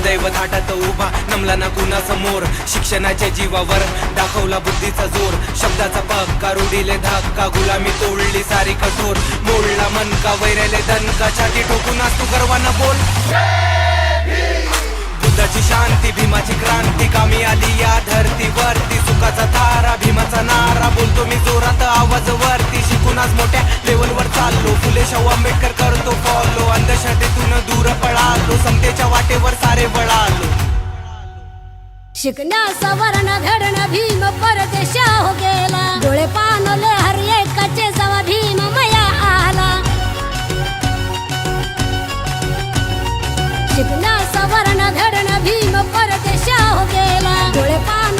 दुर्दैव थाटात उभा नमला ना कुणा समोर शिक्षणाच्या जीवावर दाखवला बुद्धीचा जोर शब्दाचा पक्का रुडीले धक्का गुलामी तोडली सारी कठोर मोडला मन का वैरेले दणका छाती ठोकून आज तू गर्वानं बोल बुद्धाची शांती भीमाची क्रांती कामी आली या धरतीवरती सुखाचा तारा भीमाचा नारा बोलतो मी जोरात आवाज वरती शिकून आज मोठ्या लेवलवर चाललो फुले शाहू आंबेडकर करतो फॉलो अंधश्रद्धेतून दूर पळालो समतेच्या वाटेवर सारे वळालो शिकण्या सवर्ण घडण भीम परदेशा हो गेला डोळे पानले हर एकाचे जवा भीम मया आला शिकण्या सवर्ण घडण भीम परदेशा हो गेला डोळे पान